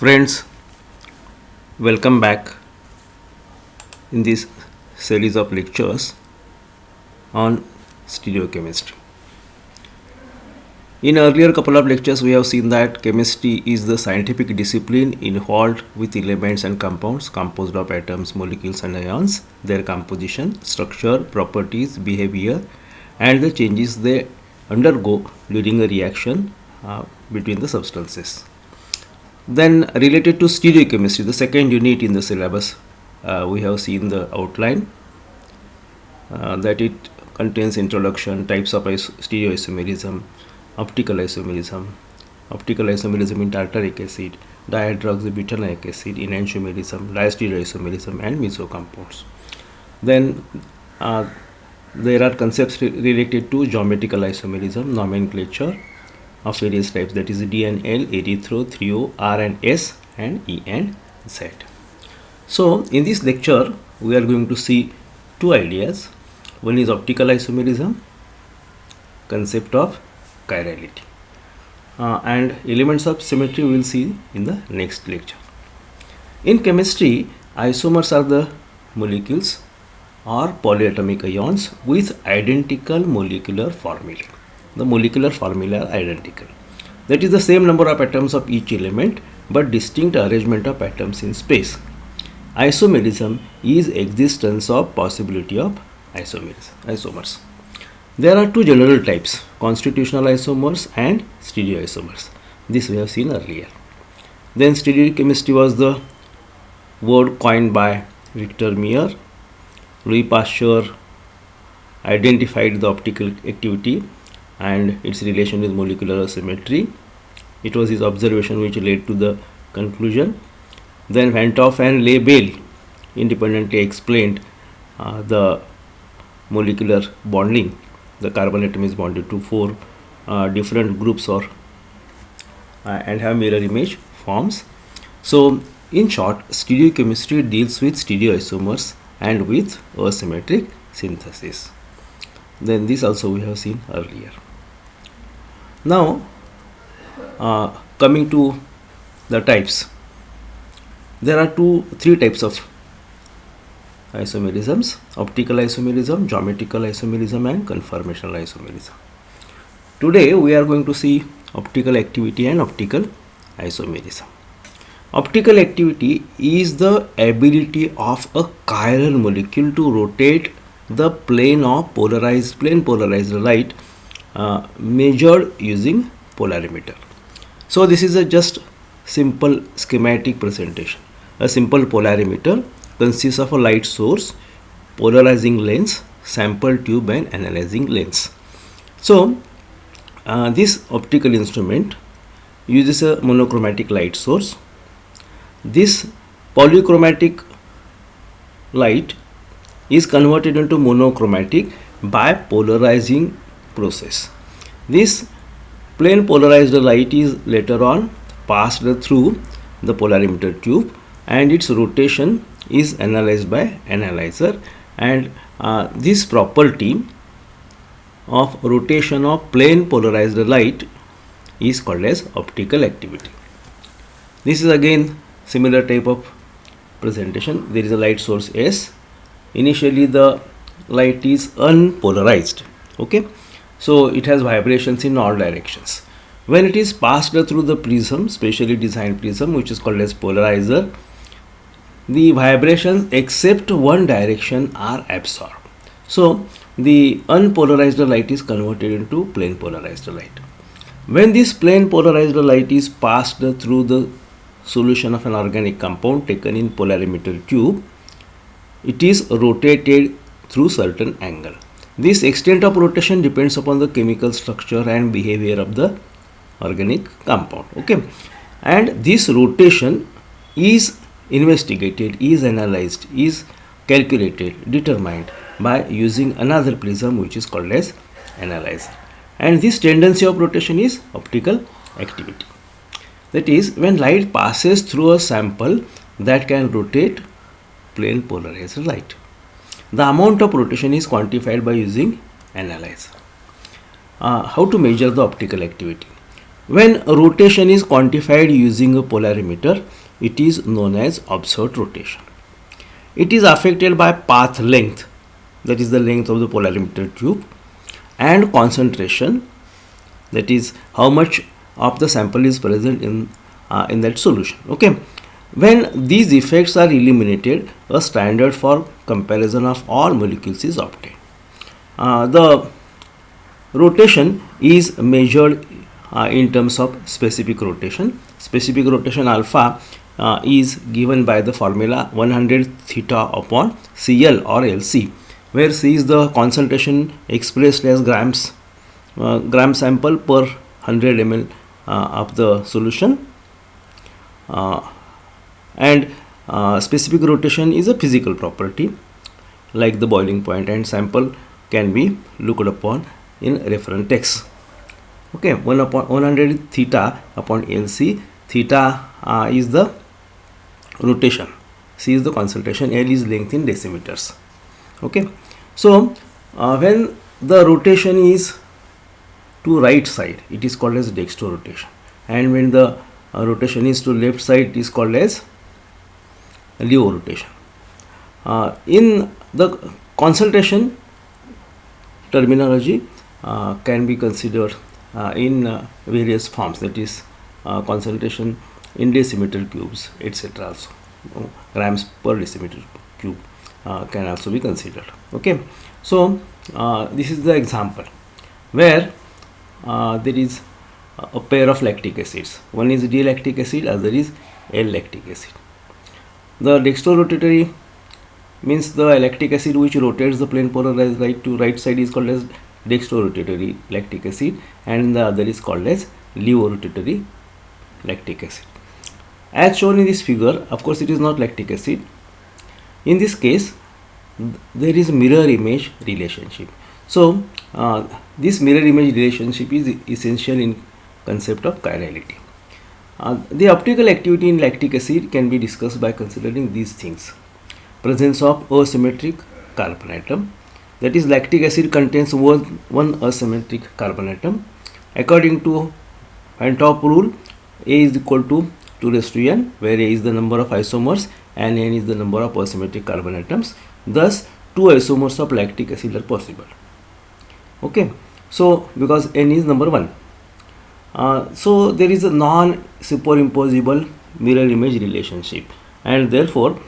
Friends, welcome back in this series of lectures on stereochemistry. In earlier couple of lectures, we have seen that chemistry is the scientific discipline involved with elements and compounds composed of atoms, molecules, and ions, their composition, structure, properties, behavior, and the changes they undergo during a reaction between the substances. Then related to stereochemistry, the second unit in the syllabus, we have seen the outline that it contains introduction, types of stereoisomerism, optical isomerism in tartaric acid, dihydroxybutanoic acid, enantiomerism, diastereoisomerism, and mesocompounds. Then there are concepts related to geometrical isomerism, nomenclature of various types, that is D and L, erythro, trio, R and S, and E and Z. So in this lecture we are going to see two ideas. One is optical isomerism, concept of chirality, and elements of symmetry we will see in the next lecture. In chemistry, isomers are the molecules or polyatomic ions with identical molecular formulae. The molecular formulae are identical. That is the same number of atoms of each element but distinct arrangement of atoms in space. Isomerism is existence of possibility of isomers. There are two general types, constitutional isomers and stereoisomers. This we have seen earlier. Then stereochemistry was the word coined by Victor Meyer. Louis Pasteur identified the optical activity and its relation with molecular symmetry. It was his observation which led to the conclusion. Then Van 't Hoff and Lebel independently explained the molecular bonding. The carbon atom is bonded to four different groups and have mirror image forms. So in short, stereochemistry deals with stereoisomers and with asymmetric synthesis. Then this also we have seen earlier. Now coming to the types, there are three types of isomerisms: optical isomerism, geometrical isomerism, and conformational isomerism. Today we are going to see optical activity and optical isomerism. Optical activity is the ability of a chiral molecule to rotate the plane polarized light measured using polarimeter. So this is a just simple schematic presentation. A simple polarimeter consists of a light source, polarizing lens, sample tube, and analyzing lens. So this optical instrument uses a monochromatic light source. This polychromatic light is converted into monochromatic by polarizing process. This plane polarized light is later on passed through the polarimeter tube and its rotation is analyzed by analyzer, and this property of rotation of plane polarized light is called as optical activity. This is again similar type of presentation. There is a light source S. Initially the light is unpolarized, okay, so it has vibrations in all directions. When it is passed through the prism, specially designed prism which is called as polarizer, the vibrations except one direction are absorbed. So the unpolarized light is converted into plane polarized light. When this plane polarized light is passed through the solution of an organic compound taken in polarimeter tube, it is rotated through certain angle. This extent of rotation depends upon the chemical structure and behavior of the organic compound, okay, and this rotation is investigated, is analyzed, is calculated, determined by using another prism which is called as analyzer, and this tendency of rotation is optical activity. That is, when light passes through a sample that can rotate plane polarized light, the amount of rotation is quantified by using analyzer. How to measure the optical activity? When rotation is quantified using a polarimeter, it is known as observed rotation. It is affected by path length, that is the length of the polarimeter tube, and concentration, that is how much of the sample is present in that solution. Okay, when these effects are eliminated, a standard for comparison of all molecules is obtained. The rotation is measured in terms of specific rotation. Specific rotation alpha is given by the formula 100 theta upon Cl or Lc, where C is the concentration expressed as gram sample per 100 ml of the solution, and specific rotation is a physical property like the boiling point, and sample can be looked upon in reference text. Okay, 100 theta upon Lc. Theta is the rotation, C is the concentration, L is length in decimeters. Okay, so when the rotation is to right side, it is called as dextro rotation, and when the rotation is to left side, it is called as levo rotation. In the concentration terminology can be considered in various forms, that is concentration in decimeter cubes, etc. also grams per decimeter cube can also be considered. Okay, so this is the example where there is a pair of lactic acids, one is D-lactic acid, other is L-lactic acid. The dextrorotatory means the lactic acid which rotates the plane polarized right to right side is called as dextrorotatory lactic acid, and the other is called as levorotatory lactic acid. As shown in this figure, of course it is not lactic acid. In this case there is mirror image relationship. So this mirror image relationship is essential in concept of chirality. The optical activity in lactic acid can be discussed by considering these things: presence of asymmetric carbon atom, that is lactic acid contains one asymmetric carbon atom. According to Van 't Hoff rule, A is equal to 2 raised to n, where A is the number of isomers and n is the number of asymmetric carbon atoms. Thus 2 isomers of lactic acid are possible. Okay, so because n is number 1, so there is a non-superimposable mirror image relationship, and therefore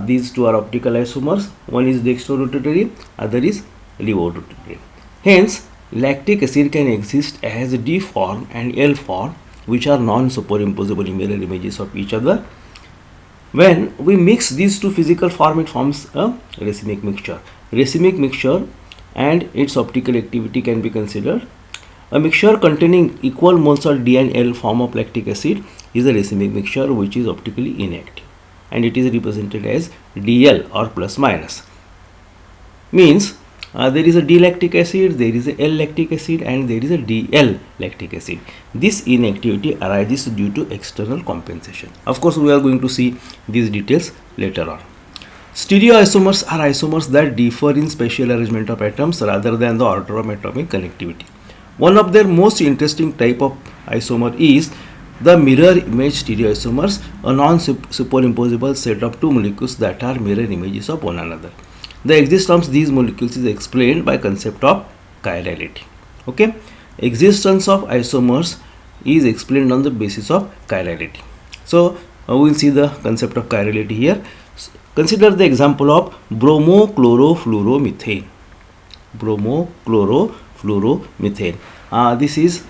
these two are optical isomers. One is dextrorotatory, other is levorotatory. Hence lactic acid can exist as D form and L form, which are non-superimposable mirror images of each other. When we mix these two physical form, it forms a racemic mixture. Racemic mixture and its optical activity can be considered. A mixture containing equal moles of D and L form of lactic acid is a racemic mixture which is optically inactive, and it is represented as DL or plus minus. Means there is a D lactic acid, there is a L lactic acid, and there is a DL lactic acid. This inactivity arises due to external compensation. Of course, we are going to see these details later on. Stereoisomers are isomers that differ in spatial arrangement of atoms rather than the order of atomic connectivity. One of their most interesting type of isomer is the mirror image stereoisomers, a non-superimposable set of two molecules that are mirror images of one another. The existence of these molecules is explained by concept of chirality. Okay, existence of isomers is explained on the basis of chirality. So we will see the concept of chirality here. Consider the example of bromochlorofluoromethane. Bromochlorofluoromethane. This is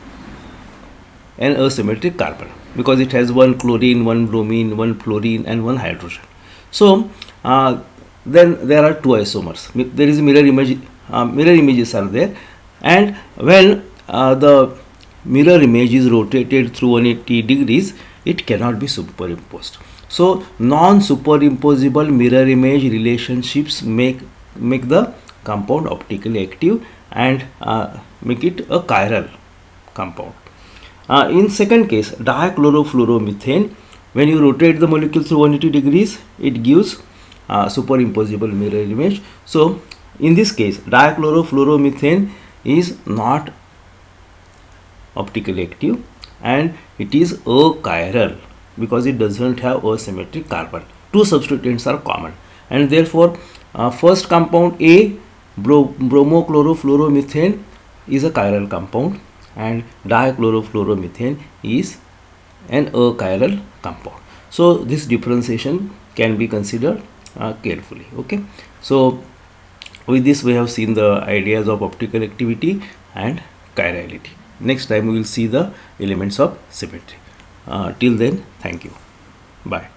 an asymmetric carbon because it has one chlorine, one bromine, one fluorine, and one hydrogen. So then there are two isomers. There is mirror image. Mirror images are there, and when the mirror image is rotated through 180 degrees, it cannot be superimposed. So non-superimposable mirror image relationships make the compound optically active and make it a chiral compound. In second case, dichlorofluoromethane, when you rotate the molecule through 180 degrees, it gives superimposable mirror image. So in this case, dichlorofluoromethane is not optically active, and it is achiral because it doesn't have asymmetric carbon. Two substituents are common, and therefore first compound A, bromochlorofluoromethane, is a chiral compound, and dichlorofluoromethane is an achiral compound. So this differentiation can be considered carefully. Okay, so with this we have seen the ideas of optical activity and chirality. Next time we will see the elements of symmetry. Till then, thank you. Bye.